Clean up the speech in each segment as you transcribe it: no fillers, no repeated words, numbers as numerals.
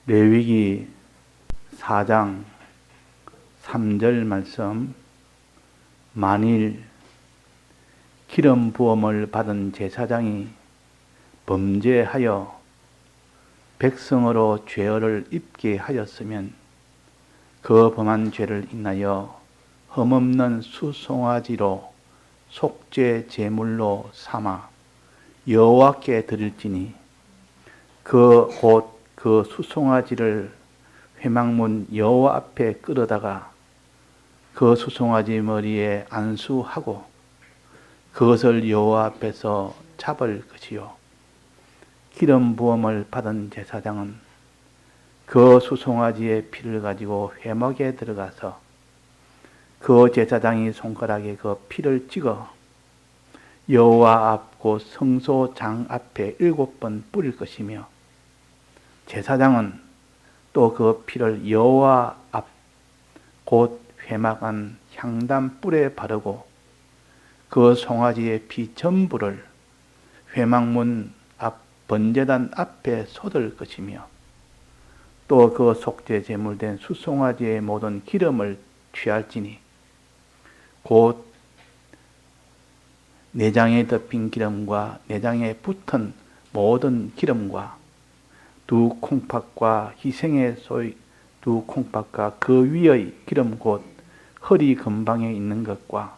레위기 4장 3절 말씀. 만일 기름 부음을 받은 제사장이 범죄하여 백성으로 죄를 입게 하였으면 그 범한 죄를 인하여 흠없는 수송아지로 속죄 제물로 삼아 여호와께 드릴지니 그 수송아지를 회막문 여호와 앞에 끌어다가 그 수송아지 머리에 안수하고 그것을 여호와 앞에서 잡을 것이요 기름 부음을 받은 제사장은 그 수송아지의 피를 가지고 회막에 들어가서 그 제사장이 손가락에 그 피를 찍어 여호와 앞 곧 성소장 앞에 7번 뿌릴 것이며 제사장은 또 그 피를 여호와 앞 곧 회막 안 향단 뿔에 바르고 그 송아지의 피 전부를 회막문 앞 번제단 앞에 쏟을 것이며 또 그 속죄 제물된 수송아지의 모든 기름을 취할지니 곧 내장에 덮인 기름과 내장에 붙은 모든 기름과 두 콩팥과 희생의 소의 두 콩팥과 그 위의 기름 곧 허리 근방에 있는 것과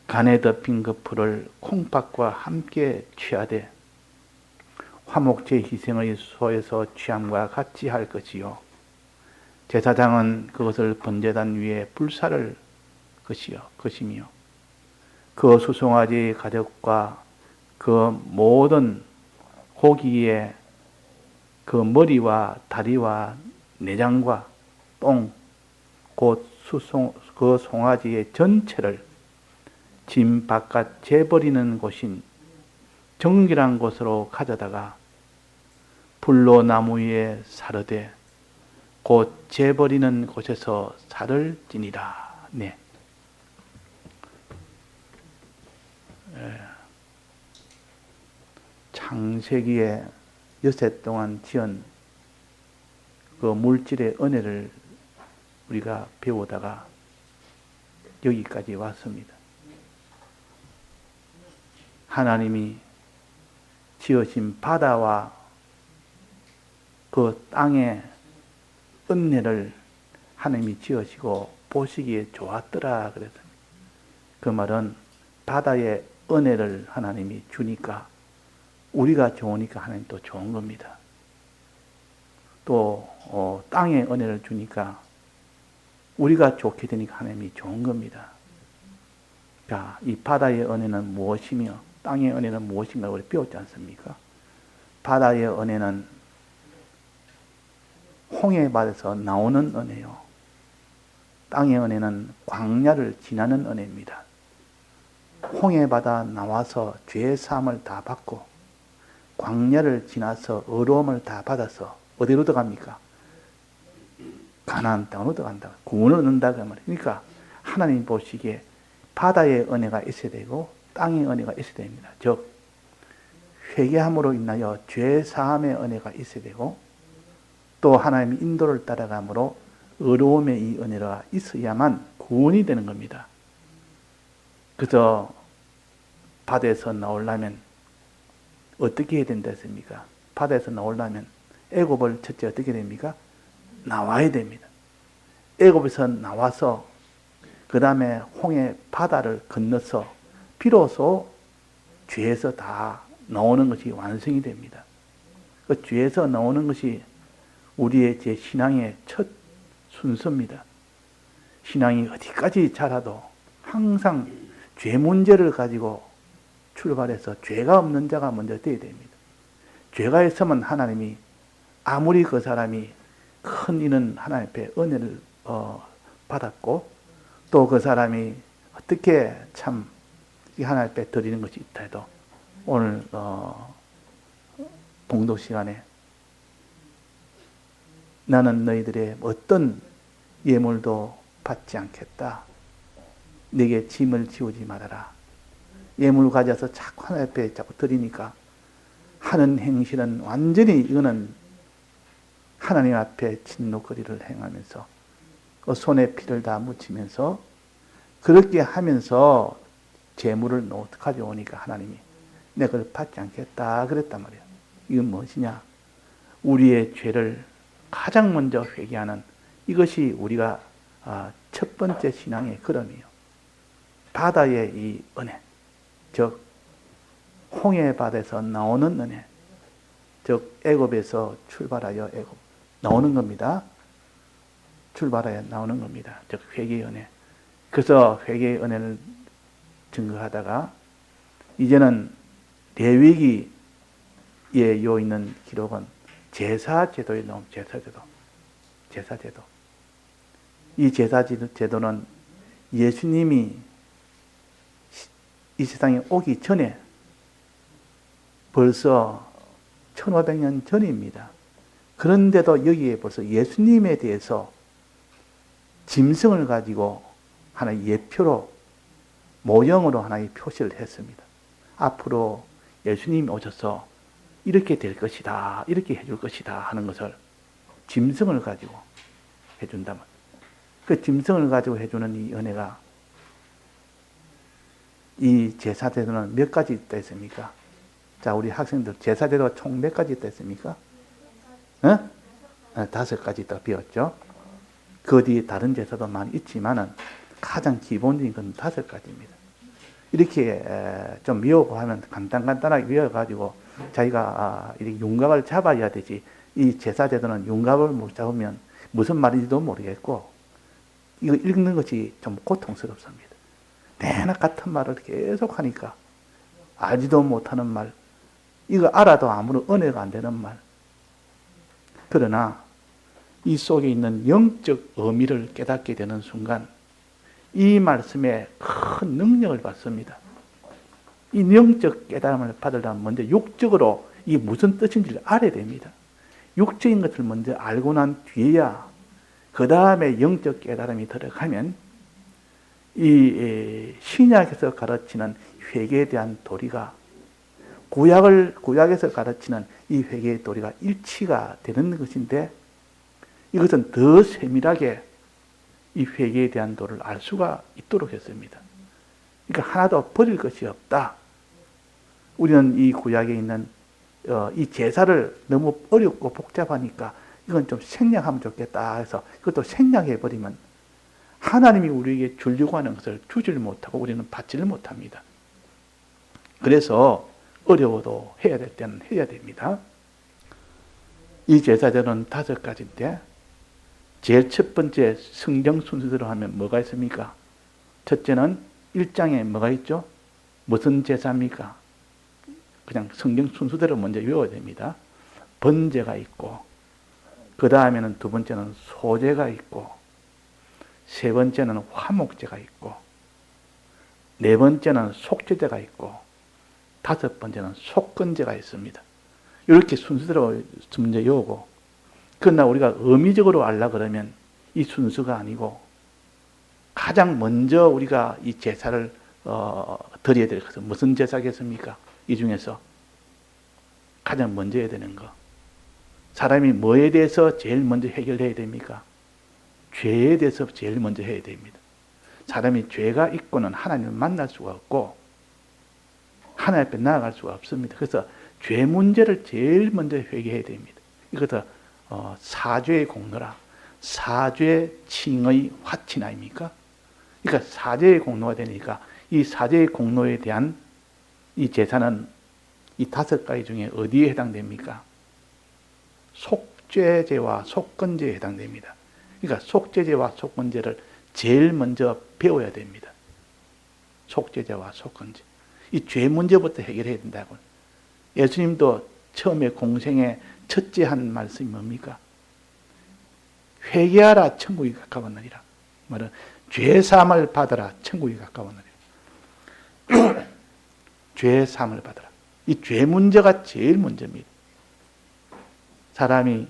간에 덮인 그 풀을 콩팥과 함께 취하되 화목제 희생의 소에서 취함과 같이 할 것이요 제사장은 그것을 번제단 위에 불사를 것이며 그 수송아지 가죽과 그 모든 고기의 그 머리와 다리와 내장과 똥, 곧 그 송아지의 전체를 짐 바깥 재버리는 곳인 정결한 곳으로 가져다가 불로 나무 위에 사르되 곧 재버리는 곳에서 살을 찌니라. 네. 창세기에 여세 동안 지은 그 물질의 은혜를 우리가 배우다가 여기까지 왔습니다. 하나님이 지으신 바다와 그 땅의 은혜를 하나님이 지으시고 보시기에 좋았더라 그랬습니다. 그 말은 바다의 은혜를 하나님이 주니까 우리가 좋으니까 하나님 또 좋은 겁니다. 또 땅의 은혜를 주니까 우리가 좋게 되니까 하나님이 좋은 겁니다. 자, 이 바다의 은혜는 무엇이며 땅의 은혜는 무엇인가 우리 배웠지 않습니까? 바다의 은혜는 홍해바다에서 나오는 은혜요. 땅의 은혜는 광야를 지나는 은혜입니다. 홍해바다 나와서 죄 사함을 다 받고 광야를 지나서 의로움을 다 받아서 어디로 들어갑니까? 가나안 땅으로 들어간다. 구원을 얻는다 그 말이에요. 그러니까 하나님 보시기에 바다의 은혜가 있어야 되고 땅의 은혜가 있어야 됩니다. 즉 회개함으로 인하여 죄 사함의 은혜가 있어야 되고 또 하나님의 인도를 따라감으로 의로움의 이 은혜가 있어야만 구원이 되는 겁니다. 그래서 바다에서 나오려면 어떻게 해야 된다 했습니까? 바다에서 나오려면 애굽을 첫째 어떻게 됩니까? 나와야 됩니다. 애굽에서 나와서 그 다음에 홍해 바다를 건너서 비로소 죄에서 다 나오는 것이 완성이 됩니다. 그 죄에서 나오는 것이 우리의 제 신앙의 첫 순서입니다. 신앙이 어디까지 자라도 항상 죄 문제를 가지고 출발해서 죄가 없는 자가 먼저 되어야 됩니다. 죄가 있으면 하나님이 아무리 그 사람이 큰 일은 하나님 앞에 은혜를 받았고 또 그 사람이 어떻게 참 하나님 앞에 드리는 것이 있다 해도 오늘 봉독 시간에 나는 너희들의 어떤 예물도 받지 않겠다. 내게 짐을 지우지 말아라. 예물 가져서 자꾸 하나님 앞에 자꾸 드리니까 하는 행실은 완전히 이거는 하나님 앞에 진노거리를 행하면서 손에 피를 다 묻히면서 그렇게 하면서 재물을 가져오니까 하나님이 내가 그걸 받지 않겠다 그랬단 말이에요. 이건 무엇이냐? 우리의 죄를 가장 먼저 회개하는 이것이 우리가 첫 번째 신앙의 걸음이에요. 바다의 이 은혜, 즉 홍해 바다에서 나오는 은혜, 즉 애굽에서 출발하여 애굽 나오는 겁니다. 출발하여 나오는 겁니다. 즉 회개의 은혜. 그래서 회개의 은혜를 증거하다가 이제는 레위기에 요 있는 기록은 제사제도에 나온 제사제도. 이 제사제도는 예수님이 이 세상에 오기 전에 벌써 1500년 전입니다. 그런데도 여기에 벌써 예수님에 대해서 짐승을 가지고 하나의 예표로 모형으로 하나의 표시를 했습니다. 앞으로 예수님이 오셔서 이렇게 될 것이다, 이렇게 해줄 것이다 하는 것을 짐승을 가지고 해준다면 그 짐승을 가지고 해주는 이 은혜가 이 제사제도는 몇 가지 있다 했습니까? 자, 우리 학생들 제사제도가 총 몇 가지 있다 했습니까? 5가지 있다 배웠죠? 그 뒤에 다른 제사도 많이 있지만은 가장 기본적인 건 5가지입니다. 이렇게 좀 외우고 하면 간단하게 외워가지고 자기가 이렇게 윤곽을 잡아야 되지. 이 제사제도는 윤곽을 못 잡으면 무슨 말인지도 모르겠고 이거 읽는 것이 좀 고통스럽습니다. 내나 같은 말을 계속 하니까 알지도 못하는 말, 이거 알아도 아무런 은혜가 안 되는 말. 그러나 이 속에 있는 영적 의미를 깨닫게 되는 순간 이 말씀에 큰 능력을 받습니다. 이 영적 깨달음을 받으려면 먼저 육적으로 이 무슨 뜻인지를 알아야 됩니다. 육적인 것을 먼저 알고 난 뒤에야 그 다음에 영적 깨달음이 들어가면 이 신약에서 가르치는 회개에 대한 도리가 구약에서 가르치는 이 회개의 도리가 일치가 되는 것인데 이것은 더 세밀하게 이 회개에 대한 도를 알 수가 있도록 했습니다. 그러니까 하나도 버릴 것이 없다. 우리는 이 구약에 있는 이 제사를 너무 어렵고 복잡하니까 이건 좀 생략하면 좋겠다 해서 그것도 생략해버리면 하나님이 우리에게 주려고 하는 것을 주지를 못하고 우리는 받지를 못합니다. 그래서 어려워도 해야 될 때는 해야 됩니다. 이 제사제는 5가지인데 제일 첫 번째 성경 순서대로 하면 뭐가 있습니까? 첫째는 1장에 뭐가 있죠? 무슨 제사입니까? 그냥 성경 순서대로 먼저 외워야 됩니다. 번제가 있고 그 다음에는 두 번째는 소제가 있고 세 번째는 화목제가 있고 네 번째는 속죄제가 있고 5번째는 속건제가 있습니다. 이렇게 순서대로 먼저 외우고 그러나 우리가 의미적으로 알라 그러면 이 순서가 아니고 가장 먼저 우리가 이 제사를 드려야 될 것은 무슨 제사겠습니까? 이 중에서 가장 먼저 해야 되는 거. 사람이 뭐에 대해서 제일 먼저 해결해야 됩니까? 죄에 대해서 제일 먼저 해야 됩니다. 사람이 죄가 있고는 하나님을 만날 수가 없고 하나님 앞에 나아갈 수가 없습니다. 그래서 죄 문제를 제일 먼저 회개해야 됩니다. 이것도 사죄의 공로라. 사죄 칭의 화친 아닙니까? 그러니까 사죄의 공로가 되니까 이 사죄의 공로에 대한 이 제사는 이 5가지 중에 어디에 해당됩니까? 속죄제와 속건제에 해당됩니다. 그러니까 속죄제와 속건제를 제일 먼저 배워야 됩니다. 속죄제와 속건제. 이 죄 문제부터 해결해야 된다고. 예수님도 처음에 공생의 첫째 한 말씀이 뭡니까? 회개하라 천국이 가까웠느니라. 말은 죄 사함을 받아라 천국이 가까웠느니라. 죄 사함을 받아라. 이 죄 문제가 제일 문제입니다. 사람이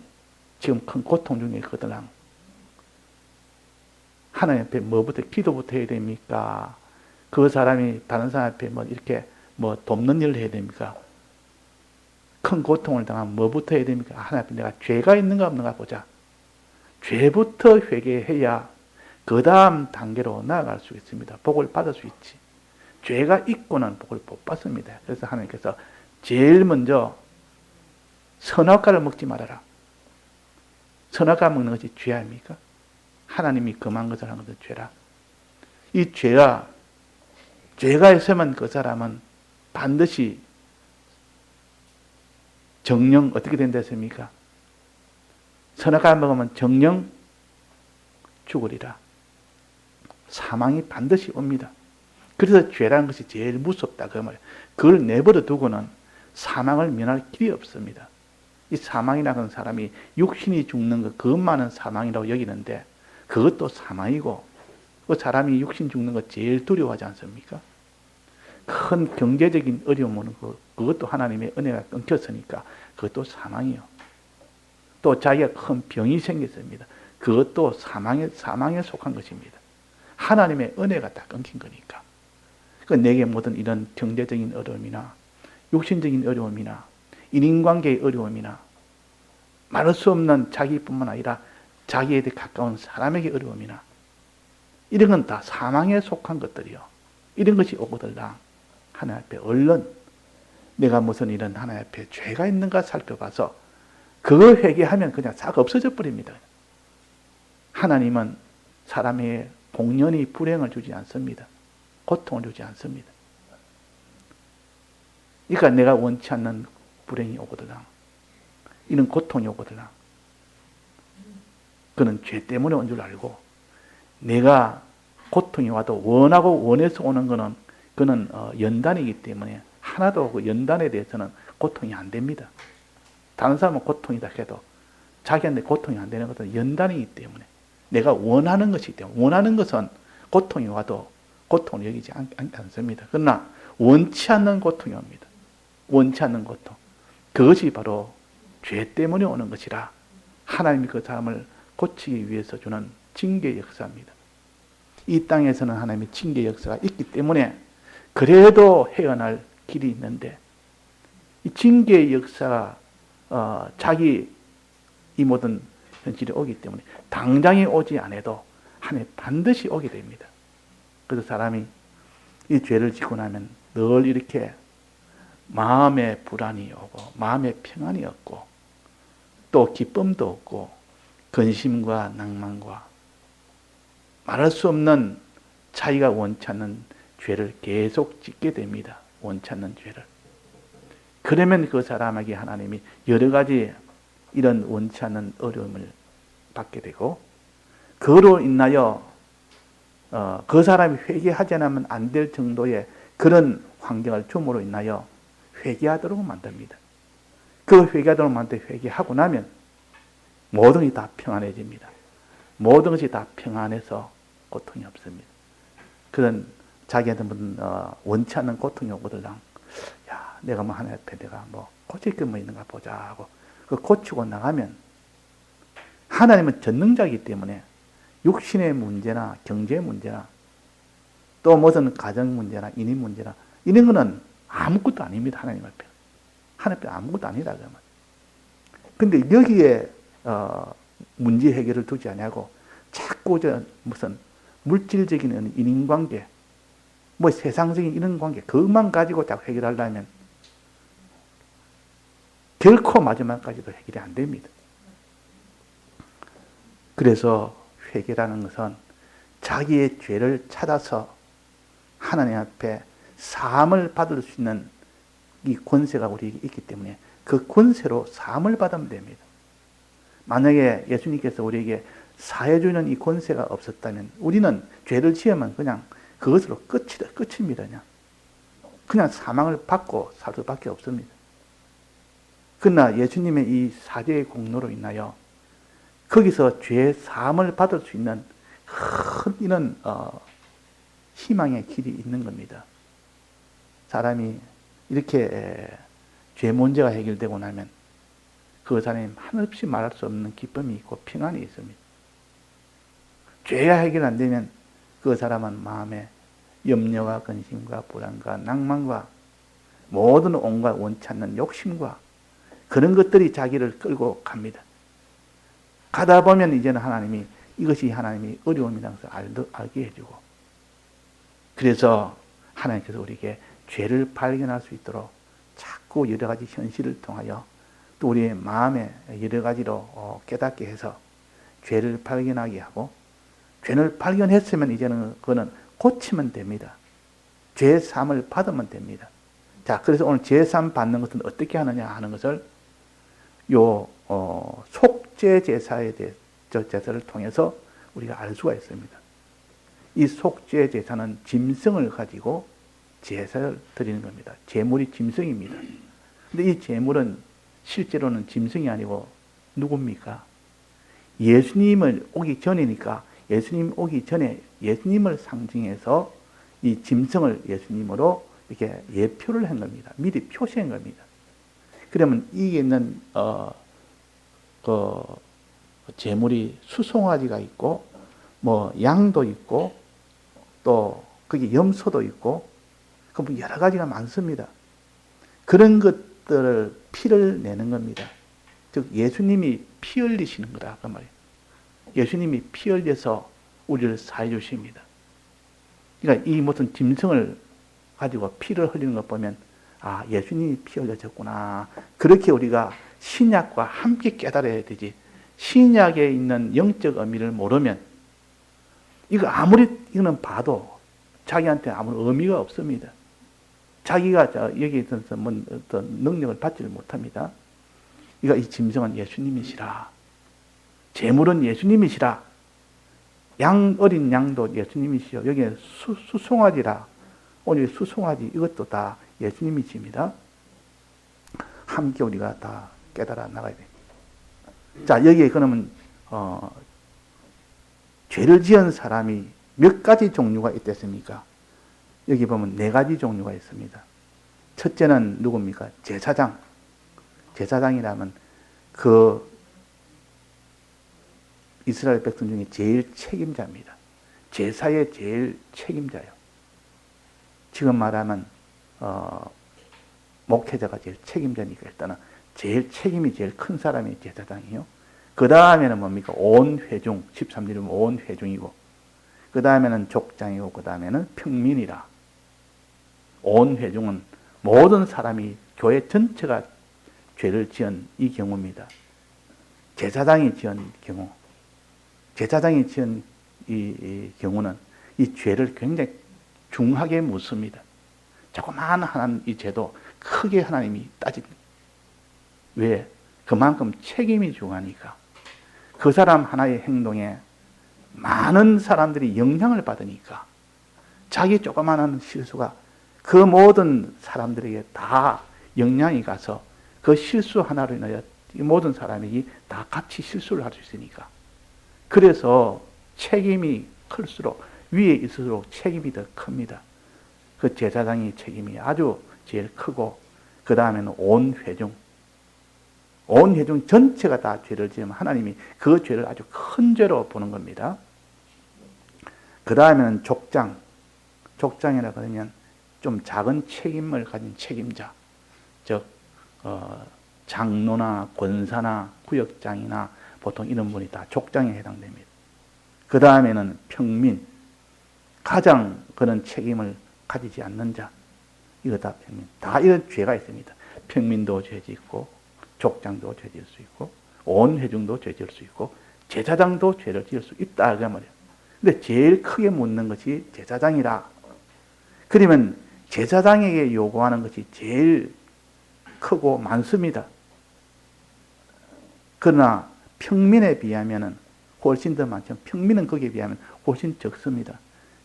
지금 큰 고통 중에 있거든. 하나님 앞에 뭐부터 기도부터 해야 됩니까? 그 사람이 다른 사람 앞에 뭐 이렇게 뭐 돕는 일을 해야 됩니까? 큰 고통을 당하면 뭐부터 해야 됩니까? 하나님 앞에 내가 죄가 있는가 없는가 보자. 죄부터 회개해야 그 다음 단계로 나아갈 수 있습니다. 복을 받을 수 있지. 죄가 있고는 복을 못 받습니다. 그래서 하나님께서 제일 먼저 선악과를 먹지 말아라. 선악과 먹는 것이 죄 아닙니까? 하나님이 금한 것을 하는 것은 죄라. 이 죄가 있으면 그 사람은 반드시 정령 어떻게 된다 했습니까? 선악과 먹으면 정령 죽으리라. 사망이 반드시 옵니다. 그래서 죄라는 것이 제일 무섭다 그 말이에요. 그걸 내버려 두고는 사망을 면할 길이 없습니다. 이 사망이라는 사람이 육신이 죽는 것 그것만은 사망이라고 여기는데 그것도 사망이고 그 사람이 육신 죽는 것 제일 두려워하지 않습니까? 큰 경제적인 어려움은 그것도 하나님의 은혜가 끊겼으니까 그것도 사망이요. 또 자기가 큰 병이 생겼습니다. 그것도 사망에 속한 것입니다. 하나님의 은혜가 다 끊긴 거니까. 내게 모든 이런 경제적인 어려움이나 육신적인 어려움이나 인간관계의 어려움이나 말할 수 없는 자기뿐만 아니라 자기에 대해 가까운 사람에게 어려움이나 이런 건 다 사망에 속한 것들이요. 이런 것이 오거들랑 하나님 앞에 얼른 내가 무슨 이런 하나님 앞에 죄가 있는가 살펴봐서 그거 회개하면 그냥 싹 없어져 버립니다. 하나님은 사람의 공연히 불행을 주지 않습니다. 고통을 주지 않습니다. 그러니까 내가 원치 않는 불행이 오거들랑 이런 고통이 오거들랑 그는 죄 때문에 온 줄 알고 내가 고통이 와도 원하고 원해서 오는 거는 그는 연단이기 때문에 하나도 그 연단에 대해서는 고통이 안 됩니다. 다른 사람은 고통이다 해도 자기한테 고통이 안 되는 것은 연단이기 때문에 내가 원하는 것이기 때문에 원하는 것은 고통이 와도 고통을 여기지 않습니다. 그러나 원치 않는 고통이 옵니다. 원치 않는 고통. 그것이 바로 죄 때문에 오는 것이라 하나님이 그 사람을 고치기 위해서 주는 징계의 역사입니다. 이 땅에서는 하나님의 징계의 역사가 있기 때문에 그래도 헤어날 길이 있는데 이 징계의 역사가 자기 이 모든 현실이 오기 때문에 당장에 오지 않아도 하나님 반드시 오게 됩니다. 그래서 사람이 이 죄를 짓고 나면 늘 이렇게 마음에 불안이 오고 마음에 평안이 없고 또 기쁨도 없고 근심과 낭만과 말할 수 없는 자기가 원치 않는 죄를 계속 짓게 됩니다. 원치 않는 죄를. 그러면 그 사람에게 하나님이 여러 가지 이런 원치 않는 어려움을 받게 되고 그로 인하여 그 사람이 회개하지 않으면 안 될 정도의 그런 환경을 줌으로 인하여 회개하도록 만듭니다. 그 회개하도록 만들 때 회개하고 나면 모든 것이 다 평안해집니다. 모든 것이 다 평안해서 고통이 없습니다. 그런 자기한테 원치 않는 고통이 오거들랑 야 내가 뭐 하나님 앞에 내가 뭐 고칠 게 뭐 있는가 보자 하고 그 고치고 나가면 하나님은 전능자이기 때문에 육신의 문제나 경제 문제나 또 무슨 가정 문제나 인인 문제나 이런 거는 아무것도 아닙니다. 하나님 앞에. 하나님 앞에 아무것도 아니다. 근데 여기에 문제 해결을 두지 않냐고 자꾸 무슨 물질적인 인간관계 뭐 세상적인 이런 관계 그것만 가지고 자꾸 해결하려면 결코 마지막까지도 해결이 안 됩니다. 그래서 회개라는 것은 자기의 죄를 찾아서 하나님 앞에 사함을 받을 수 있는 이 권세가 우리에게 있기 때문에 그 권세로 사함을 받으면 됩니다. 만약에 예수님께서 우리에게 사해주는 이 권세가 없었다면 우리는 죄를 지으면 그냥 그것으로 끝입니다. 그냥 사망을 받고 살 수밖에 없습니다. 그러나 예수님의 이 사죄의 공로로 인하여 거기서 죄 사함을 받을 수 있는 큰 이런 희망의 길이 있는 겁니다. 사람이 이렇게 죄 문제가 해결되고 나면 그 사람이 한없이 말할 수 없는 기쁨이 있고 평안이 있습니다. 죄가 해결 안 되면 그 사람은 마음에 염려와 근심과 불안과 낭만과 모든 온갖 원치 않는 욕심과 그런 것들이 자기를 끌고 갑니다. 가다 보면 이제는 하나님이 이것이 하나님이 어려움이라는 것을 알게 해주고, 그래서 하나님께서 우리에게 죄를 발견할 수 있도록 자꾸 여러 가지 현실을 통하여 또 우리의 마음에 여러 가지로 깨닫게 해서 죄를 발견하게 하고, 죄를 발견했으면 이제는 그거는 고치면 됩니다. 죄 사함을 받으면 됩니다. 자, 그래서 오늘 죄 사함 받는 것은 어떻게 하느냐 하는 것을 속죄 제사에 대해 제사를 통해서 우리가 알 수가 있습니다. 이 속죄 제사는 짐승을 가지고 제사를 드리는 겁니다. 제물이 짐승입니다. 근데 이 제물은 실제로는 짐승이 아니고 누굽니까? 예수님을 오기 전이니까 예수님 오기 전에 예수님을 상징해서 이 짐승을 예수님으로 이렇게 예표를 한 겁니다. 미리 표시한 겁니다. 그러면 이게 있는 제물이 수송아지가 있고 뭐 양도 있고 또 거기 염소도 있고 그 여러 가지가 많습니다. 그런 것들을 피를 내는 겁니다. 즉 예수님이 피 흘리시는 거다 그 말이에요. 예수님이 피 흘려서 우리를 사해 주십니다. 그러니까 이 무슨 짐승을 가지고 피를 흘리는 것 보면 아, 예수님이 피 흘려졌구나. 그렇게 우리가 신약과 함께 깨달아야 되지. 신약에 있는 영적 의미를 모르면 이거 아무리 이거는 봐도 자기한테 아무 의미가 없습니다. 자기가 여기에 있어서 어떤 능력을 받지를 못합니다. 그러니까 이 짐승은 예수님이시라. 제물은 예수님이시라. 어린 양도 예수님이시요. 여기에 수송아지라. 오늘 수송아지 이것도 다 예수님이십니다. 함께 우리가 다 깨달아 나가야 됩니다. 자, 여기에 그러면 죄를 지은 사람이 몇 가지 종류가 있겠습니까? 여기 보면 4가지 종류가 있습니다. 첫째는 누굽니까? 제사장. 제사장이라면 그 이스라엘 백성 중에 제일 책임자입니다. 제사의 제일 책임자요. 지금 말하면 목회자가 제일 책임자니까 일단은 제일 책임이 제일 큰 사람이 제사장이요. 그 다음에는 뭡니까? 온 회중, 13절이면 온 회중이고, 그 다음에는 족장이고, 그 다음에는 평민이라. 온 회중은 모든 사람이 교회 전체가 죄를 지은 이 경우입니다. 제사장이 지은 경우, 제사장이 지은 이 경우는 이 죄를 굉장히 중하게 묻습니다. 조그마한 하나님 이 죄도 크게 하나님이 따집니다. 왜? 그만큼 책임이 중하니까. 그 사람 하나의 행동에 많은 사람들이 영향을 받으니까 자기 조그마한 실수가 그 모든 사람들에게 다 영향이 가서 그 실수 하나로 인하여 이 모든 사람이 다 같이 실수를 할 수 있으니까. 그래서 책임이 클수록 위에 있을수록 책임이 더 큽니다. 그 제사장의 책임이 아주 제일 크고, 그 다음에는 온 회중. 온 회중 전체가 다 죄를 지으면 하나님이 그 죄를 아주 큰 죄로 보는 겁니다. 그 다음에는 족장. 족장이라고 하면 좀 작은 책임을 가진 책임자. 즉, 장로나 권사나 구역장이나 보통 이런 분이 다 족장에 해당됩니다. 그 다음에는 평민. 가장 그런 책임을 가지지 않는 자. 이거 다 평민. 다 이런 죄가 있습니다. 평민도 죄 짓고, 족장도 죄 지을 수 있고, 온 회중도 죄 지을 수 있고, 제사장도 죄를 지을 수 있다. 그 말이에요. 근데 제일 크게 묻는 것이 제사장이라. 그러면 제사장에게 요구하는 것이 제일 크고 많습니다. 그러나 평민에 비하면 훨씬 더 많죠. 평민은 거기에 비하면 훨씬 적습니다.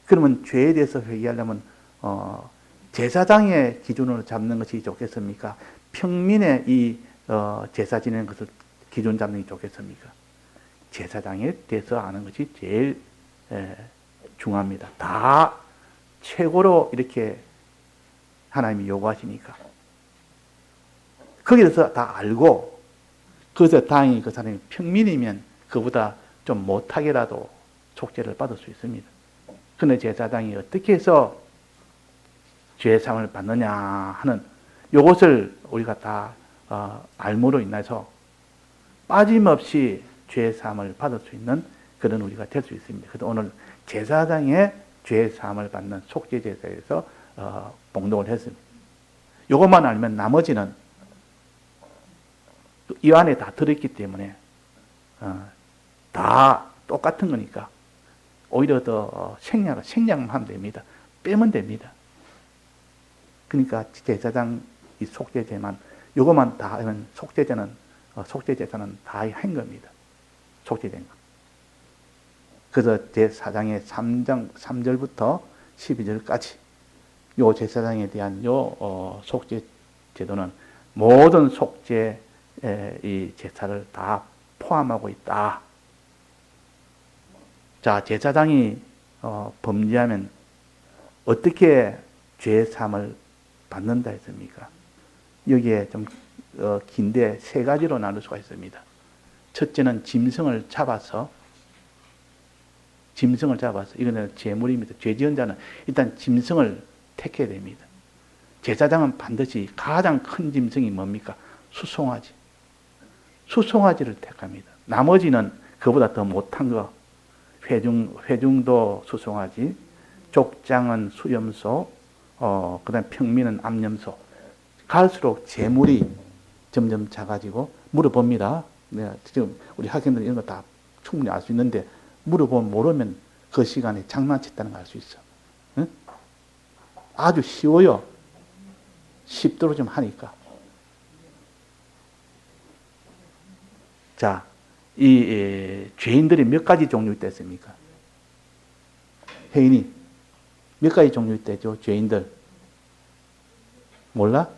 그러면 죄에 대해서 회개하려면 제사장의 기준으로 잡는 것이 좋겠습니까? 평민의 이 제사 지내는 것을 기준 잡는 게 좋겠습니까? 제사장에 대해서 아는 것이 제일 중요합니다. 다 최고로 이렇게 하나님이 요구하시니까. 거기에서 다 알고, 그래서 다행히 그 사람이 평민이면 그보다 좀 못하게라도 속죄를 받을 수 있습니다. 그런데 제사장이 어떻게 해서 죄 사함을 받느냐 하는 요것을 우리가 다 알므로 인해서 빠짐없이 죄 사함을 받을 수 있는 그런 우리가 될 수 있습니다. 그래서 오늘 제사장의 죄 사함을 받는 속죄 제사에서 봉독을 했습니다. 이것만 알면 나머지는 이 안에 다 들어있기 때문에 다 똑같은 거니까 오히려 더 생략만 하면 됩니다. 빼면 됩니다. 그러니까 제사장 이 속죄제만 이것만 다 하면 속죄제사는 다 한 겁니다. 속죄된 거. 그래서 제4장의 3절부터 12절까지 요 제사장에 대한 요 속죄 제도는 모든 속죄 이 제사를 다 포함하고 있다. 자, 제사장이 범죄하면 어떻게 죄 사함을 받는다 했습니까? 여기에 좀 긴데 세 가지로 나눌 수가 있습니다. 첫째는 짐승을 잡아서 이거는 제물입니다. 죄 지은 자는 일단 짐승을 택해야 됩니다. 제사장은 반드시 가장 큰 짐승이 뭡니까? 수송아지를 택합니다. 나머지는 그보다 더 못한 거, 회중도 수송아지, 족장은 수염소, 그 다음에 평민은 암염소. 갈수록 제물이 점점 작아지고 물어봅니다. 지금 우리 학생들 이런 거 다 충분히 알 수 있는데 물어보면 모르면 그 시간에 장난쳤다는 걸 알 수 있어. 응? 아주 쉬워요. 쉽도록 좀 하니까. 자, 이 죄인들이 몇 가지 종류 있겠습니까? 혜인이 몇 가지 종류 있대죠? 죄인들 몰라?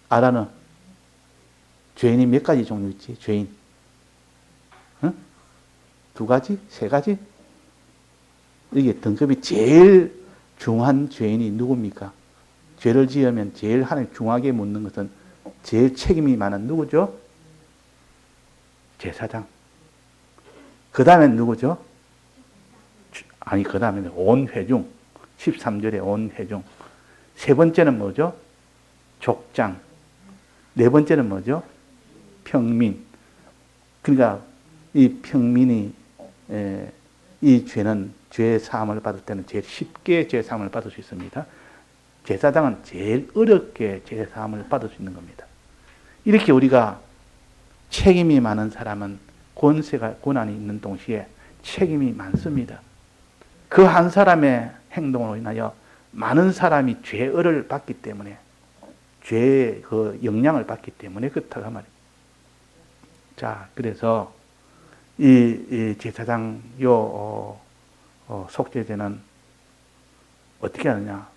알아는 죄인이 몇 가지 종류 있지? 죄인. 응? 2가지? 3가지? 이게 등급이 제일 중한 죄인이 누굽니까? 죄를 지으면 제일 하나님 중하게 묻는 것은 제일 책임이 많은 누구죠? 제사장. 그 다음엔 누구죠? 그 다음에는 온 회중. 13절에 온 회중. 세 번째는 뭐죠? 족장. 네 번째는 뭐죠? 평민. 그러니까 이 평민이 이 죄는 죄 사함을 받을 때는 제일 쉽게 죄 사함을 받을 수 있습니다. 제사장은 제일 어렵게 죄 사함을 받을 수 있는 겁니다. 이렇게 우리가 책임이 많은 사람은 권한이 있는 동시에 책임이 많습니다. 그 한 사람의 행동으로 인하여 많은 사람이 죄를 받기 때문에 죄의 그 영향을 받기 때문에 그렇다고 말이에요. 자, 그래서 이 제사장 속죄제는 어떻게 하느냐?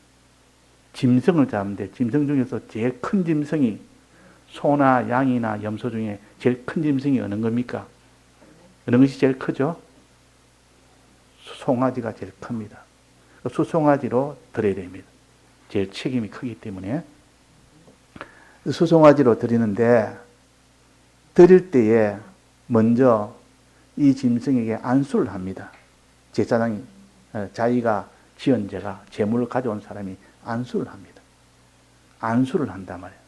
짐승을 잡는데 짐승 중에서 제일 큰 짐승이 소나 양이나 염소 중에 제일 큰 짐승이 어느 겁니까? 어느 것이 제일 크죠? 수송아지가 제일 큽니다. 수송아지로 드려야 됩니다. 제일 책임이 크기 때문에 수송아지로 드리는데 드릴 때에 먼저 이 짐승에게 안수를 합니다. 제사장이 자기가 지은 죄가 제물을 가져온 사람이 안수를 합니다. 안수를 한단 말이에요.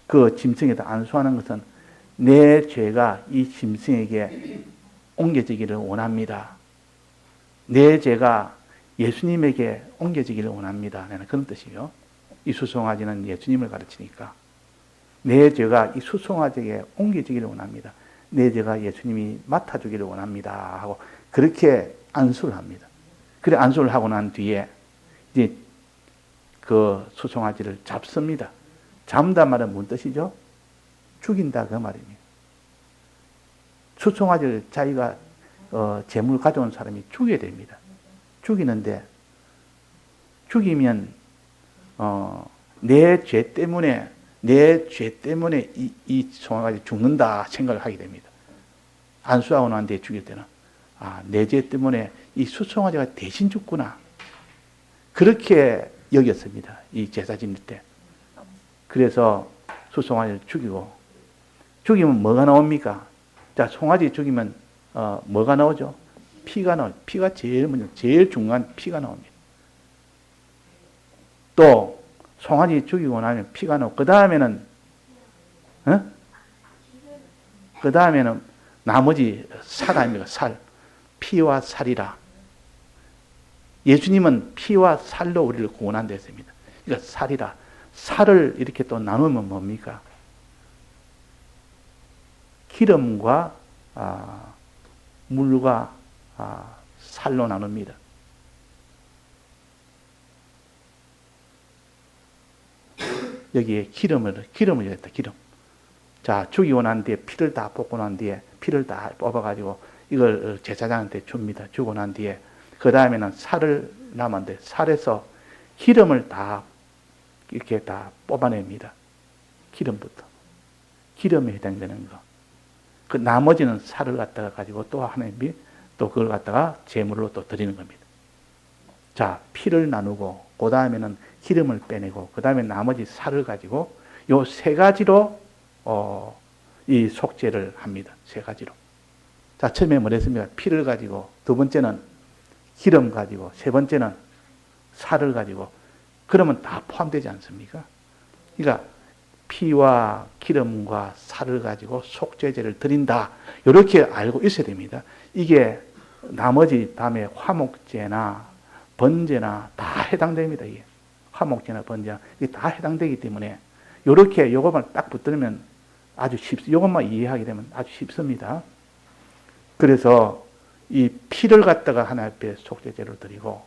그 짐승에다 안수하는 것은 내 죄가 이 짐승에게 옮겨지기를 원합니다. 내 죄가 예수님에게 옮겨지기를 원합니다. 라는 그런 뜻이에요. 이 수송아지는 예수님을 가르치니까 내 죄가 이 수송아지에게 옮겨지기를 원합니다. 내 죄가 예수님이 맡아주기를 원합니다. 하고 그렇게 안수를 합니다. 그래 안수를 하고 난 뒤에 이제 그 수송아지를 잡습니다. 잡는단 말은 무슨 뜻이죠? 죽인다 그 말입니다. 수송아지를 자기가 재물 가져온 사람이 죽여야 됩니다. 죽이는데 죽이면 내 죄 때문에 이 송아지 죽는다 생각을 하게 됩니다. 안수하고 난 뒤에 죽일 때는 내 죄 때문에 이 수송아지가 대신 죽구나. 그렇게 여겼습니다. 이 제사 지낼 때. 그래서 수송아지를 죽이면 뭐가 나옵니까? 자, 송아지 죽이면 뭐가 나오죠? 피가 나오죠. 피가 제일 중요한 피가 나옵니다. 또 송아지 죽이고 나면 피가 나고, 그 다음에는, 그 다음에는 나머지 살 아닙니까? 살. 피와 살이라. 예수님은 피와 살로 우리를 구원한다 했습니다. 그러니까 살이라. 살을 이렇게 또 나누면 뭡니까? 기름과 물과 살로 나눕니다. 여기에 기름을 했다, 기름. 자, 죽이고 난 뒤에 피를 다 뽑고 난 뒤에 피를 다 뽑아가지고 이걸 제사장한테 줍니다. 주고 난 뒤에. 그 다음에는 살을 남았는데 살에서 기름을 다 이렇게 다 뽑아냅니다. 기름부터. 기름에 해당되는 거. 그 나머지는 살을 갖다가 가지고 또 하나님이 또 그걸 갖다가 제물로 또 드리는 겁니다. 자, 피를 나누고, 그 다음에는 기름을 빼내고, 그 다음에 나머지 살을 가지고, 요 세 가지로, 이 속죄를 합니다. 세 가지로. 자, 처음에 뭐랬습니까? 피를 가지고, 두 번째는 기름 가지고, 세 번째는 살을 가지고, 그러면 다 포함되지 않습니까? 그러니까, 피와 기름과 살을 가지고 속죄제를 드린다. 이렇게 알고 있어야 됩니다. 이게 나머지 다음에 화목제나 번제나 다 해당됩니다. 이게. 화목제나 번제나 이게 다 해당되기 때문에 이렇게 요것만 딱 붙들면 아주 요것만 이해하게 되면 아주 쉽습니다. 그래서 이 피를 갖다가 하나 앞에 속죄제로 드리고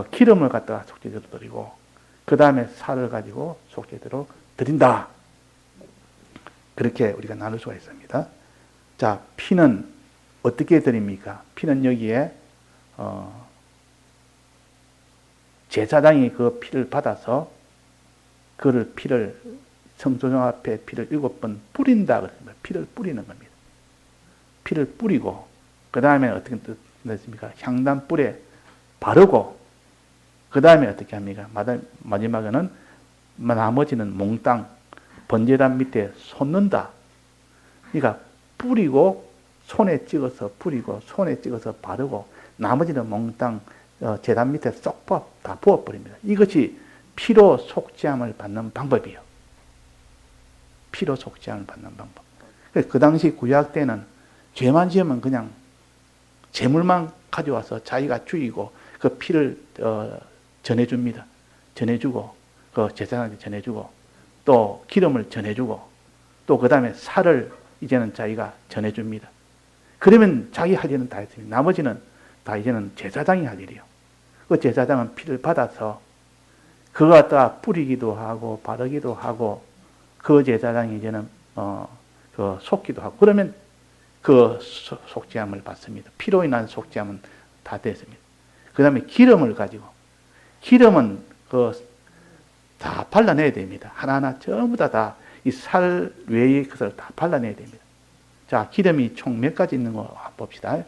기름을 갖다가 속죄제로 드리고 그 다음에 살을 가지고 속죄제로 드린다. 그렇게 우리가 나눌 수가 있습니다. 자, 피는 어떻게 드립니까? 피는 여기에 제사장이 그 피를 받아서 그 피를 성소정 앞에 피를 7번 뿌린다 그랬습니다. 피를 뿌리는 겁니다. 피를 뿌리고 그 다음에 어떻게 됐습니까? 향단불에 바르고 그 다음에 어떻게 합니까? 마지막에는 나머지는 몽땅 번제단 밑에 쏟는다. 그러니까 뿌리고 손에 찍어서 뿌리고 손에 찍어서 바르고 나머지는 몽땅 제단 밑에 쏙 다 부어버립니다. 이것이 피로 속죄함을 받는 방법이에요. 피로 속죄함을 받는 방법. 그 당시 구약 때는 죄만 지으면 그냥 제물만 가져와서 자기가 죽이고 그 피를 전해줍니다. 전해주고 그 제사장한테 전해주고 또 기름을 전해주고 또 그 다음에 살을 이제는 자기가 전해줍니다. 그러면 자기 할 일은 다 했습니다. 나머지는 다 이제는 제사장이 할 일이에요. 그 제사장은 피를 받아서 그거 갖다가 뿌리기도 하고 바르기도 하고 그 제사장이 이제는 그 속기도 하고 그러면 그 속죄함을 받습니다. 피로 인한 속죄함은 다 됐습니다. 그 다음에 기름을 가지고 기름은 다 발라내야 됩니다. 하나하나 전부 다 이 살 외의 것을 다 발라내야 됩니다. 자, 기름이 총 몇 가지 있는 거 봅시다.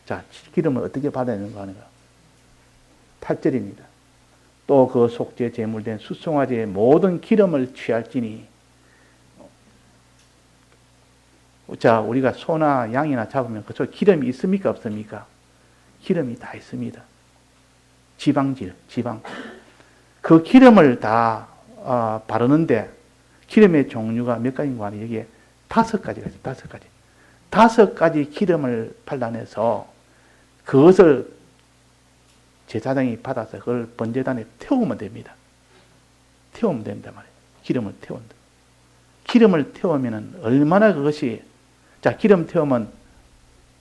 자, 기름을 어떻게 발라내는 거 하는가? 8절입니다. 또 그 속죄 제물된 숫송아지의 모든 기름을 취할지니. 자, 우리가 소나 양이나 잡으면 그쪽 기름이 있습니까? 없습니까? 기름이 다 있습니다. 지방질, 지방. 그 기름을 다 바르는데 기름의 종류가 몇 가지인가 하니 여기에 5가지가 있어요. 5가지. 5가지 기름을 발라내서 그것을 제사장이 받아서 그걸 번제단에 태우면 됩니다. 태우면 된단 말이에요. 기름을 태운다. 기름을 태우면 얼마나 그것이 자, 기름 태우면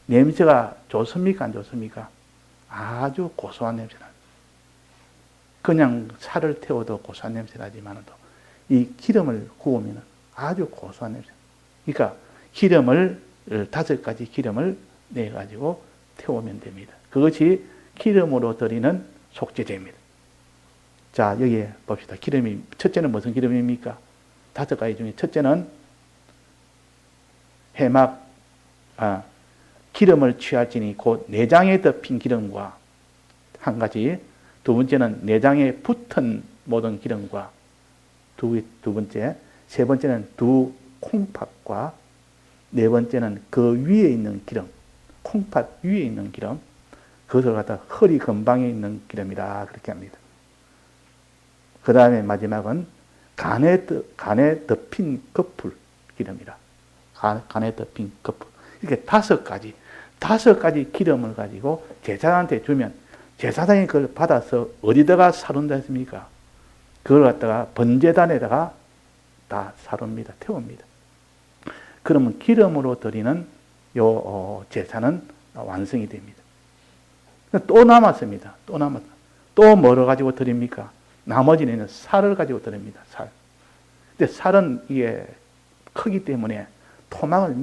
냄새가 좋습니까? 안 좋습니까? 아주 고소한 냄새가 그냥 살을 태워도 고소한 냄새 나지만도 이 기름을 구우면 아주 고소한 냄새. 그러니까 기름을 5가지 기름을 내 가지고 태우면 됩니다. 그것이 기름으로 드리는 속죄제입니다. 자, 여기에 봅시다. 기름이 첫째는 무슨 기름입니까? 5가지 중에 첫째는 해막 기름을 취할지니 곧 내장에 덮인 기름과 한 가지. 두 번째는 내장에 붙은 모든 기름과 두 번째, 세 번째는 두 콩팥과 네 번째는 그 위에 있는 기름, 콩팥 위에 있는 기름, 그것을 갖다 허리 근방에 있는 기름이다 그렇게 합니다. 그 다음에 마지막은 간에 덮인 거풀 기름이라. 간에 덮인 거풀. 이렇게 5가지 기름을 가지고 제사장한테 주면 제사장이 그걸 받아서 어디다가 사룬다 했습니까? 그걸 갖다가 번제단에다가 다 사룹니다. 태웁니다. 그러면 기름으로 드리는 요 제사는 완성이 됩니다. 또 남았습니다. 또 뭐를 가지고 드립니까? 나머지는 살을 가지고 드립니다. 살. 근데 살은 이게 크기 때문에 토막을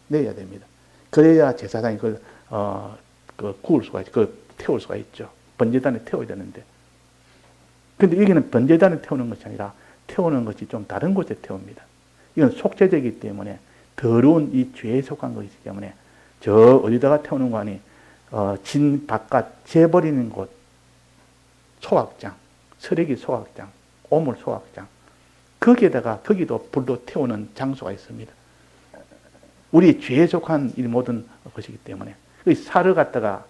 내야 됩니다. 그래야 제사장이 그걸 구울 수가 있죠. 태울 수가 있죠. 번제단에 태워야 되는데. 근데 여기는 번제단에 태우는 것이 아니라 태우는 것이 좀 다른 곳에 태웁니다. 이건 속죄제이기 때문에 더러운 이 죄에 속한 것이기 때문에 저 어디다가 태우는 거 아니 진 바깥 재버리는 곳 소각장, 쓰레기 소각장, 오물 소각장 거기도 불로 태우는 장소가 있습니다. 우리 죄에 속한 이 모든 것이기 때문에 이 살을 갖다가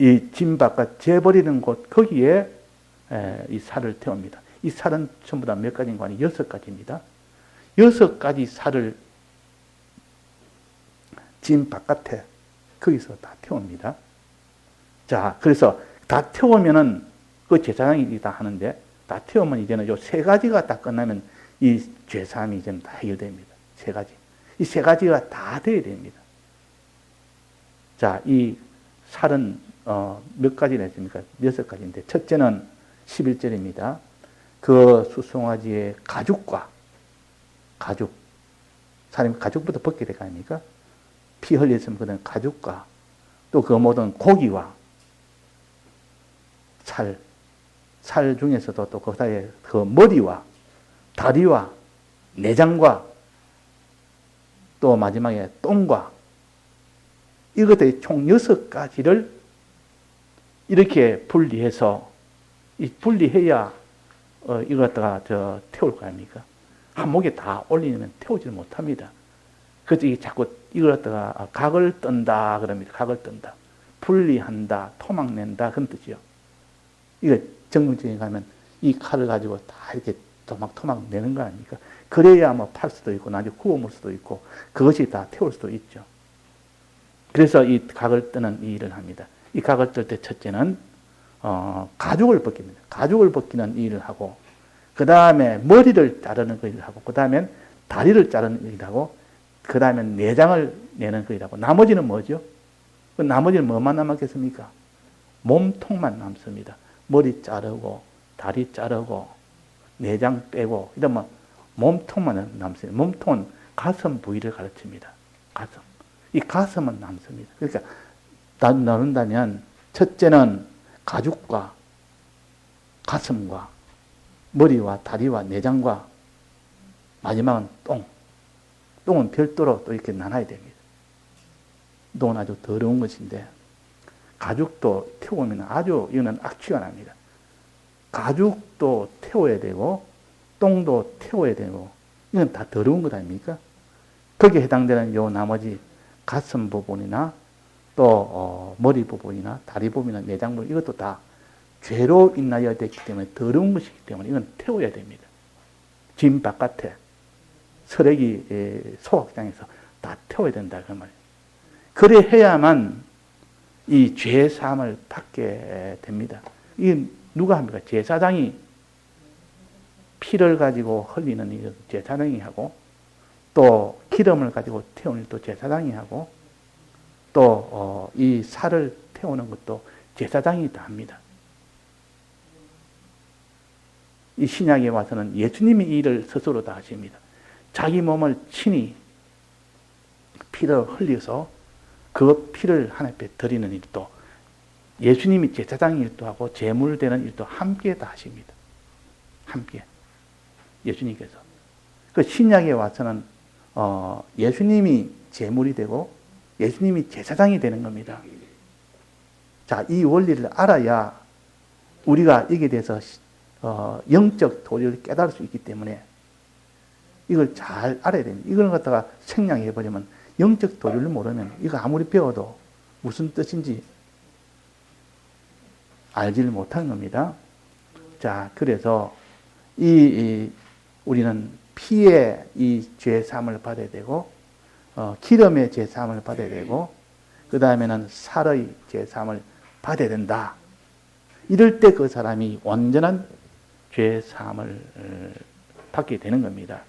이 진 바깥 재버리는 곳 거기에 이 살을 태웁니다. 이 살은 전부 다 몇 가지인가 아니 6가지입니다. 6가지 살을 진 바깥에 거기서 다 태웁니다. 자, 그래서 다 태우면은 그 제사장이 다 하는데 다 태우면 이제는 요 3가지가 다 끝나면 이 죄사함이 이제는 다 해결됩니다. 3가지. 이 3가지가 다 돼야 됩니다. 자, 이 살은 몇 가지나 했습니까? 6가지인데 첫째는 11절입니다. 그 수송아지의 가죽과 사람이 가죽부터 벗게 될 거 아닙니까? 피 흘렸으면 그는 가죽과 또 그 모든 고기와 살 중에서도 또 그 사이에 그 머리와 다리와 내장과 또 마지막에 똥과 이것들이 총 6가지를 이렇게 분리해서 분리해야 이걸 갖다가 태울 거 아닙니까? 한 목에 다 올리면 태우지를 못합니다. 그래서 자꾸 이걸 갖다가 각을 뜬다 그럽니다. 각을 뜬다. 분리한다, 토막 낸다 그런 뜻이요. 이거 정경증에 가면 이 칼을 가지고 다 이렇게 토막 내는 거 아닙니까? 그래야 뭐 팔 수도 있고 나중에 구워먹을 수도 있고 그것이 다 태울 수도 있죠. 그래서 이 각을 뜨는 이 일을 합니다. 이 각을 뜰 때 첫째는 가죽을 벗깁니다. 가죽을 벗기는 일을 하고 그 다음에 머리를 자르는 일을 하고 그 다음에 다리를 자르는 일을 하고 그 다음에 내장을 내는 일을 하고 나머지는 뭐죠? 그 나머지는 뭐만 남았겠습니까? 몸통만 남습니다. 머리 자르고 다리 자르고 내장 빼고 이러면 몸통만 남습니다. 몸통은 가슴 부위를 가르칩니다. 가슴. 이 가슴은 남습니다. 그러니까 나눈다면 첫째는 가죽과 가슴과 머리와 다리와 내장과 마지막은 똥. 똥은 별도로 또 이렇게 나눠야 됩니다. 똥은 아주 더러운 것인데 가죽도 태우면 아주 이거는 악취가 납니다. 가죽도 태워야 되고 똥도 태워야 되고 이건 다 더러운 것 아닙니까? 거기에 해당되는 요 나머지 가슴 부분이나 또 머리 부분이나 다리 부분이나 내장 부분 이것도 다 죄로 인하여 됐기 때문에 더러운 것이기 때문에 이건 태워야 됩니다. 진 바깥에 쓰레기 소각장에서 다 태워야 된다 그 말이에요. 그래 해야만 이 죄 사함을 받게 됩니다. 이게 누가 합니까? 제사장이 피를 가지고 흘리는 일은 제사장이 하고 또 기름을 가지고 태우는 일도 제사장이 하고 또 이 살을 태우는 것도 제사장이 다 합니다. 이 신약에 와서는 예수님이 이 일을 스스로 다 하십니다. 자기 몸을 친히 피를 흘려서 그 피를 하나님 앞에 드리는 일도 예수님이 제사장 일도 하고 제물되는 일도 함께 다 하십니다. 함께 예수님께서 그 신약에 와서는 예수님이 제물이 되고 예수님이 제사장이 되는 겁니다. 자, 이 원리를 알아야 우리가 여기에 대해서 영적 도리를 깨달을 수 있기 때문에 이걸 잘 알아야 됩니다. 이걸 갖다가 생략해버리면 영적 도리를 모르면 이거 아무리 배워도 무슨 뜻인지 알지를 못하는 겁니다. 자, 그래서 우리는 피의 이 죄 사함을 받아야 되고, 기름의 죄 사함을 받아야 되고, 그 다음에는 살의 죄 사함을 받아야 된다. 이럴 때 그 사람이 완전한 죄 사함을 받게 되는 겁니다.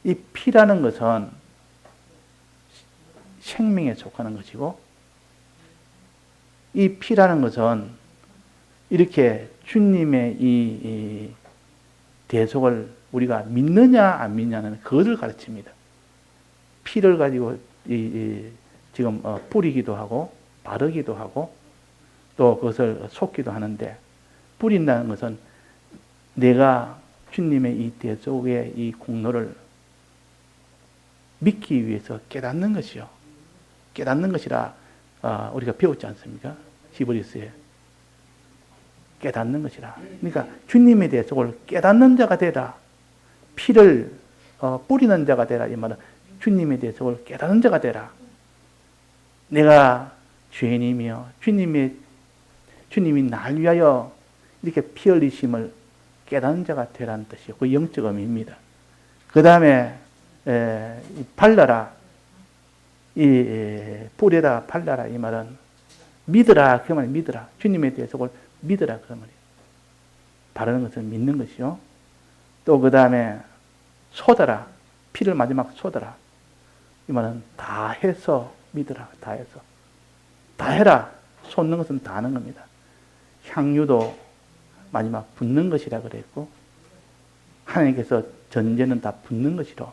이 피라는 것은 생명에 속하는 것이고, 이 피라는 것은 이렇게 주님의 이 대속을 우리가 믿느냐 안 믿느냐는 그것을 가르칩니다. 피를 가지고 지금 뿌리기도 하고 바르기도 하고 또 그것을 쏟기도 하는데, 뿌린다는 것은 내가 주님의 이 대속의 이 공로를 믿기 위해서 깨닫는 것이요. 깨닫는 것이라 우리가 배웠지 않습니까? 히브리서에. 깨닫는 것이라. 그러니까 주님의 대속을 깨닫는 자가 되라. 피를 뿌리는 자가 되라. 이 말은 주님의 대속을 깨닫는 자가 되라. 내가 죄인이며 주님이 날 위하여 이렇게 피 흘리심을 깨닫는 자가 되라는 뜻이요. 그 영적 의미입니다. 그 다음에 발라라. 뿌려라, 발라라. 이 말은 믿으라. 그 말이 믿으라. 주님의 대속을 믿으라. 그 말이에요. 바르는 것은 믿는 것이요. 또 그 다음에 쏟아라. 피를 마지막 쏟아라. 이 말은 다 해서 믿으라. 다 해서. 다 해라. 쏟는 것은 다 하는 겁니다. 향유도 마지막 붓는 것이라 그랬고, 하나님께서 전제는 다 붓는 것이로,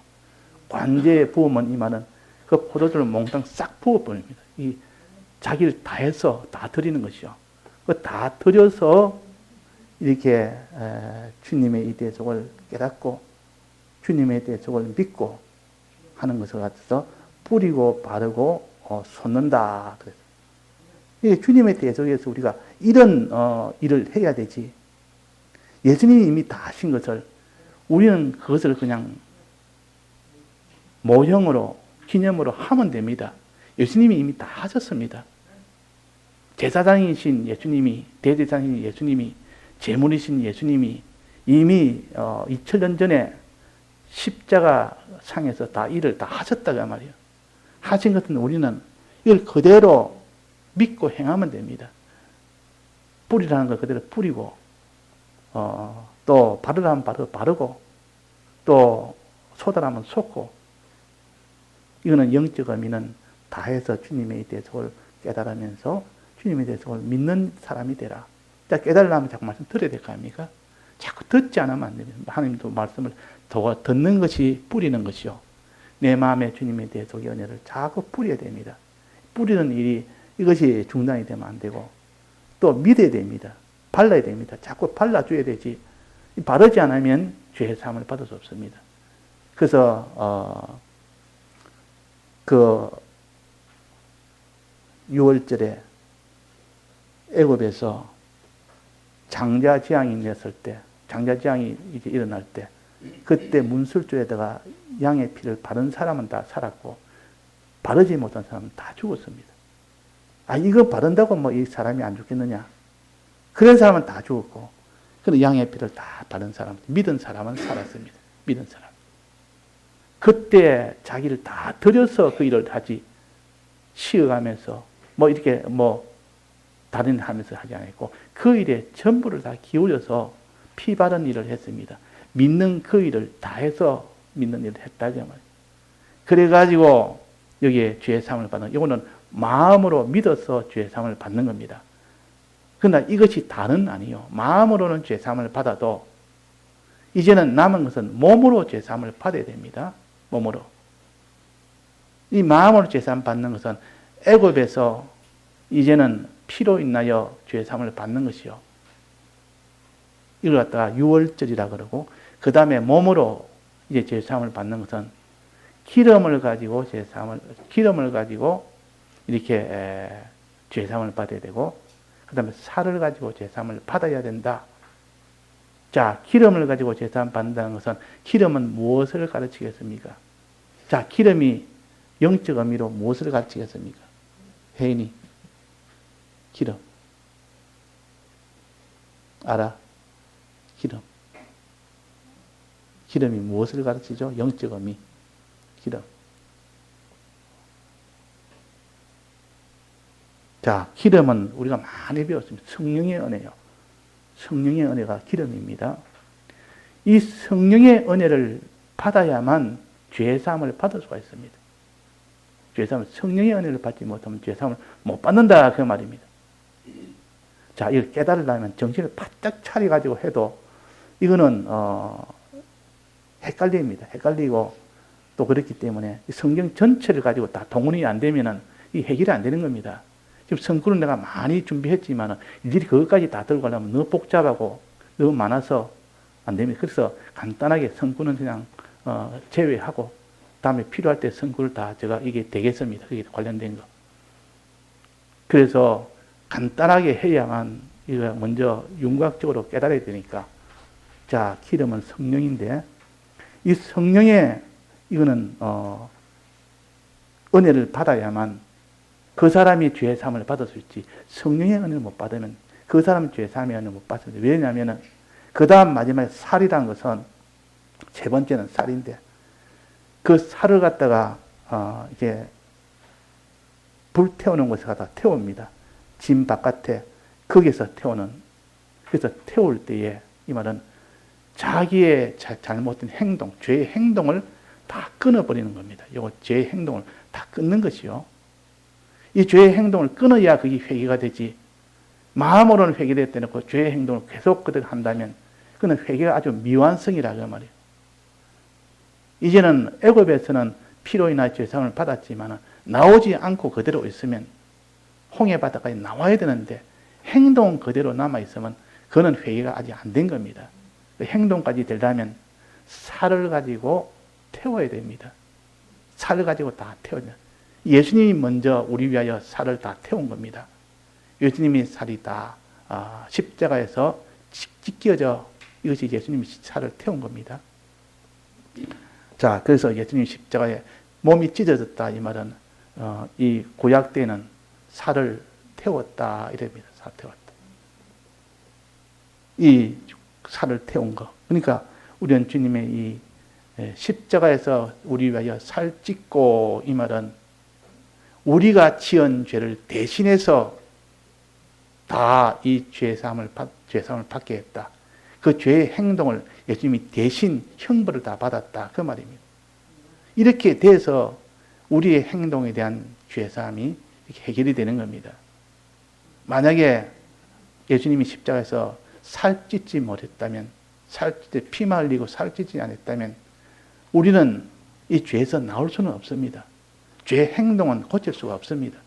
관제에 부으면 이 말은 그 포도주를 몽땅 싹 부어버립니다. 이 자기를 다 해서 다 드리는 것이요. 그 다 드려서 이렇게 주님의 이 대속을 깨닫고 주님의 대속을 믿고 하는 것을 갖춰서 뿌리고 바르고 쏟는다. 그래서 주님의 대속에서 우리가 이런 일을 해야 되지. 예수님이 이미 다 하신 것을 우리는 그것을 그냥 모형으로 기념으로 하면 됩니다. 예수님이 이미 다 하셨습니다. 제사장이신 예수님이, 대제사장이신 예수님이, 제물이신 예수님이 이미 2000년 전에 십자가 상에서 다 일을 다 하셨다고 말이에요. 하신 것은 우리는 이걸 그대로 믿고 행하면 됩니다. 뿌리라는 걸 그대로 뿌리고, 또 바르라면 바르고, 또 쏟아라면 쏟고, 이거는 영적 의미는 다 해서 주님의 대속을 깨달으면서 주님의 대속을 믿는 사람이 되라. 자, 깨달으려면 자꾸 말씀 들어야 될 거 아닙니까? 자꾸 듣지 않으면 안 됩니다. 하나님도 말씀을 더 듣는 것이 뿌리는 것이요. 내 마음에 주님의 대속의 은혜를 자꾸 뿌려야 됩니다. 뿌리는 일이 이것이 중단이 되면 안 되고, 또 믿어야 됩니다. 발라야 됩니다. 자꾸 발라줘야 되지. 바르지 않으면 죄의 사함을 받을 수 없습니다. 그래서 그 6월절에 애굽에서 장자재앙이 냈을 때, 장자재앙이 이제 일어날 때, 그때 문술조에다가 양의 피를 바른 사람은 다 살았고, 바르지 못한 사람은 다 죽었습니다. 아, 이거 바른다고 뭐 이 사람이 안 죽겠느냐? 그런 사람은 다 죽었고, 그런데 양의 피를 다 바른 사람, 믿은 사람은 살았습니다. 믿은 사람. 그때 자기를 다 들여서 그 일을 하지, 쉬어가면서, 뭐 이렇게 뭐, 다른 일 하면서 하지 않았고, 그 일에 전부를 다 기울여서 피 바른 일을 했습니다. 믿는 그 일을 다 해서 믿는 일을 했다고 말이에요. 그래가지고, 여기에 죄의 사함을 받는, 이거는 마음으로 믿어서 죄의 사함을 받는 겁니다. 그러나 이것이 다는 아니요. 마음으로는 죄의 사함을 받아도, 이제는 남은 것은 몸으로 죄의 사함을 받아야 됩니다. 몸으로. 이 마음으로 죄의 사함을 받는 것은 애굽에서 이제는 피로 인하여 죄의 사함을 받는 것이요. 이걸 갖다가 유월절이라 그러고, 그 다음에 몸으로 이제 죄의 사함을 받는 것은 기름을 가지고 기름을 가지고 이렇게 죄의 사함을 받아야 되고, 그 다음에 살을 가지고 죄의 사함을 받아야 된다. 자, 기름을 가지고 죄의 사함을 받는다는 것은 기름은 무엇을 가르치겠습니까? 자, 기름이 영적 의미로 무엇을 가르치겠습니까? 혜인이 기름 알아? 기름. 기름이 무엇을 가르치죠? 영적 의미. 기름. 자, 기름은 우리가 많이 배웠습니다. 성령의 은혜요. 성령의 은혜가 기름입니다. 이 성령의 은혜를 받아야만 죄사함을 받을 수가 있습니다. 죄사함을, 성령의 은혜를 받지 못하면 죄사함을 못 받는다 그 말입니다. 자, 이걸 깨달으려면 정신을 바짝 차려가지고 해도 이거는 헷갈립니다. 헷갈리고 또 그렇기 때문에 성경 전체를 가지고 다 동원이 안 되면은 이 해결이 안 되는 겁니다. 지금 성구는 내가 많이 준비했지만 일일이 그것까지 다 들고 가려면 너무 복잡하고 너무 많아서 안 됩니다. 그래서 간단하게 성구는 그냥 제외하고 다음에 필요할 때 성구를 다 제가 이게 되겠습니다. 그게 관련된 거. 그래서 간단하게 해야만 이거 먼저 윤곽적으로 깨달아야 되니까. 자, 기름은 성령인데 이 성령의 이거는 은혜를 받아야만 그 사람이 죄 사함을 받을 수 있지. 성령의 은혜를 못 받으면 그 사람은 죄 사함의 은혜를 못 받습니다. 왜냐하면은 그 다음 마지막에 살이라는 것은 세 번째는 쌀인데 그 쌀을 갖다가 이게 불 태우는 곳에 가다 태웁니다. 진 바깥에 거기서 태우는. 그래서 태울 때에 이 말은 자기의 잘못된 행동, 죄의 행동을 다 끊어버리는 겁니다. 이거 죄의 행동을 다 끊는 것이요. 이 죄의 행동을 끊어야 그게 회개가 되지. 마음으로는 회개됐다 놓고 죄의 행동을 계속 그대로 한다면 그는 회개가 아주 미완성이라 그 말이에요. 이제는 애굽에서는 피로 인하여 죄사함을 받았지만 나오지 않고 그대로 있으면 홍해 바다까지 나와야 되는데 행동 그대로 남아있으면 그는 회개가 아직 안 된 겁니다. 그 행동까지 되려면 살을 가지고 태워야 됩니다. 살을 가지고 다 태워야 돼요. 예수님이 먼저 우리 위하여 살을 다 태운 겁니다. 예수님이 살이 다 십자가에서 찢겨져 이것이 예수님이 살을 태운 겁니다. 자, 그래서 예수님 십자가에 몸이 찢어졌다 이 말은 이 구약 때는 살을 태웠다 이랍니다. 살 태웠다. 이 살을 태운 거. 그러니까 우리는 주님의 이 십자가에서 우리 위하여 살 찢고 이 말은 우리가 지은 죄를 대신해서 다 이 죄사함을 받게 했다. 그 죄의 행동을 예수님이 대신 형벌을 다 받았다. 그 말입니다. 이렇게 돼서 우리의 행동에 대한 죄사함이 해결이 되는 겁니다. 만약에 예수님이 십자가에서 살 찢지 못했다면, 피만 흘리고 살 찢지 않았다면 우리는 이 죄에서 나올 수는 없습니다. 죄 행동은 고칠 수가 없습니다.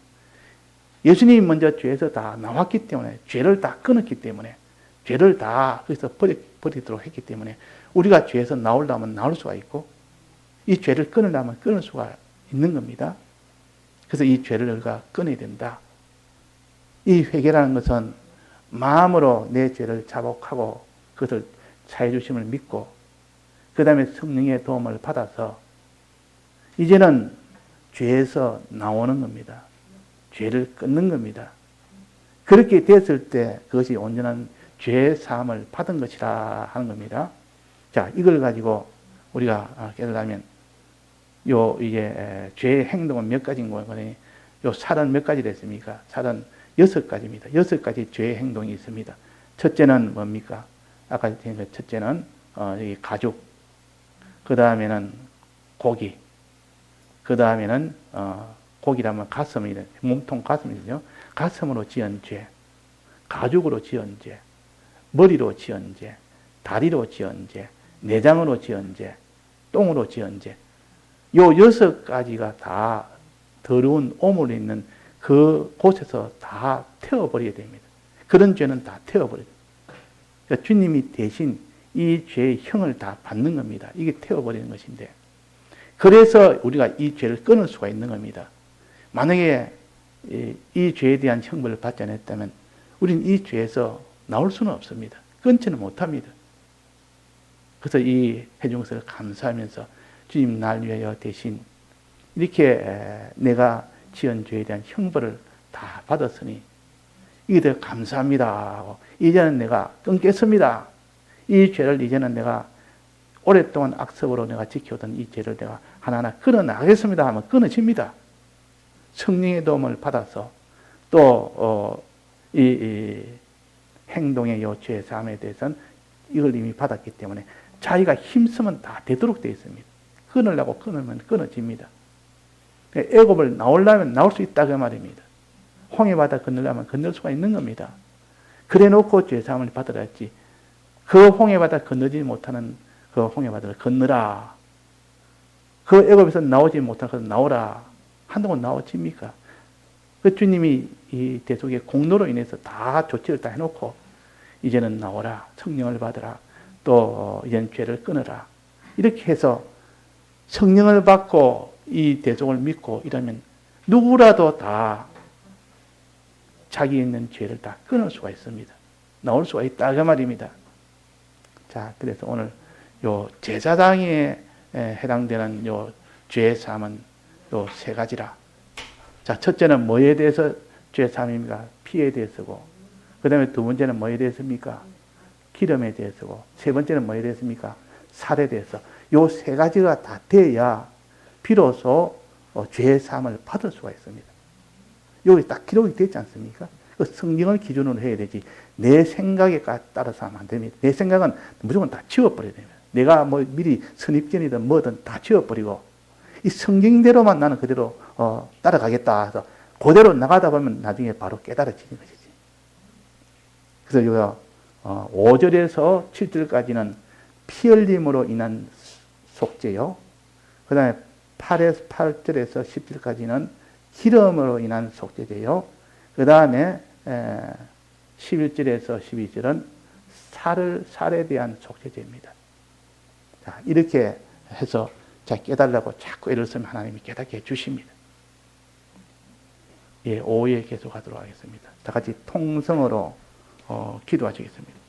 예수님이 먼저 죄에서 다 나왔기 때문에, 죄를 다 끊었기 때문에, 죄를 다 거기서 버리도록 했기 때문에 우리가 죄에서 나오려면 나올 수가 있고 이 죄를 끊으려면 끊을 수가 있는 겁니다. 그래서 이 죄를 우리가 끊어야 된다. 이 회개라는 것은 마음으로 내 죄를 자복하고 그것을 사해 주심을 믿고 그 다음에 성령의 도움을 받아서 이제는 죄에서 나오는 겁니다. 죄를 끊는 겁니다. 그렇게 됐을 때 그것이 온전한 죄 사함을 받은 것이라 하는 겁니다. 자, 이걸 가지고 우리가 깨달으면 이게 죄의 행동은 몇 가지인 거니? 살은 몇 가지 됐습니까? 살은 6가지입니다. 6가지 죄의 행동이 있습니다. 첫째는 뭡니까? 아까 얘기한 첫째는 여기 가죽, 그 다음에는 고기, 그 다음에는 고기라면 가슴이 몸통 가슴이죠. 가슴으로 지은 죄, 가죽으로 지은 죄, 머리로 지은 죄, 다리로 지은 죄, 내장으로 지은 죄, 똥으로 지은 죄. 요 6가지가 다 더러운 오물이 있는 그 곳에서 다 태워버려야 됩니다. 그런 죄는 다 태워버려야 됩니다. 그러니까 주님이 대신 이 죄의 형을 다 받는 겁니다. 이게 태워버리는 것인데. 그래서 우리가 이 죄를 끊을 수가 있는 겁니다. 만약에 이 죄에 대한 형벌을 받지 않았다면 우리는 이 죄에서 나올 수는 없습니다. 끊지는 못합니다. 그래서 이 해준 것을 감사하면서 주님 날 위하여 대신 이렇게 내가 지은 죄에 대한 형벌을 다 받았으니 이게 더 감사합니다 하고 이제는 내가 끊겠습니다. 이 죄를 이제는 내가 오랫동안 악습으로 내가 지켜오던 이 죄를 내가 하나하나 끊어나가겠습니다 하면 끊어집니다. 성령의 도움을 받아서 또 이 행동의 요 죄 사함에 대해서는 이걸 이미 받았기 때문에 자기가 힘쓰면 다 되도록 되어 있습니다. 끊으려고 끊으면 끊어집니다. 애굽을 나오려면 나올 수 있다 그 말입니다. 홍해바다 건너려면 건널 수가 있는 겁니다. 그래 놓고 죄 사함을 받으라 했지. 그 홍해바다 건너지 못하는 그 홍해바다를 건너라. 그 애굽에서 나오지 못한 것을 나오라. 한동안 나오집니까? 그 주님이 이 대속의 공로로 인해서 다 조치를 다 해놓고 이제는 나오라. 성령을 받으라. 또 이제는 죄를 끊어라. 이렇게 해서 성령을 받고 이 대속을 믿고 이러면 누구라도 다 자기 있는 죄를 다 끊을 수가 있습니다. 나올 수가 있다 그 말입니다. 자, 그래서 오늘 요 제사장에 해당되는 요 죄 사함은 요 세 가지라. 자, 첫째는 뭐에 대해서 죄 사함입니까? 피에 대해서고, 그 다음에 두 번째는 뭐에 대해서입니까? 기름에 대해서고, 세 번째는 뭐에 대해서입니까? 살에 대해서. 요 세 가지가 다 돼야 비로소 죄 사함을 받을 수가 있습니다. 여기 딱 기록이 되지 않습니까? 그 성경을 기준으로 해야 되지. 내 생각에 따라서 하면 안 됩니다. 내 생각은 무조건 다 지워버려야 됩니다. 내가 뭐 미리 선입견이든 뭐든 다 지워버리고, 이 성경대로만 나는 그대로 따라가겠다 해서 그대로 나가다 보면 나중에 바로 깨달아지는 것이지. 그래서 이거 5절에서 7절까지는 피 흘림으로 인한 속죄요. 그 다음에 8절에서 10절까지는 기름으로 인한 속죄제요. 그 다음에 11절에서 12절은 살에 대한 속죄제입니다. 자, 이렇게 해서 자, 깨달라고 자꾸 애를 쓰면 하나님이 깨닫게 해주십니다. 예, 오후에 계속하도록 하겠습니다. 다 같이 통성으로 기도하시겠습니다.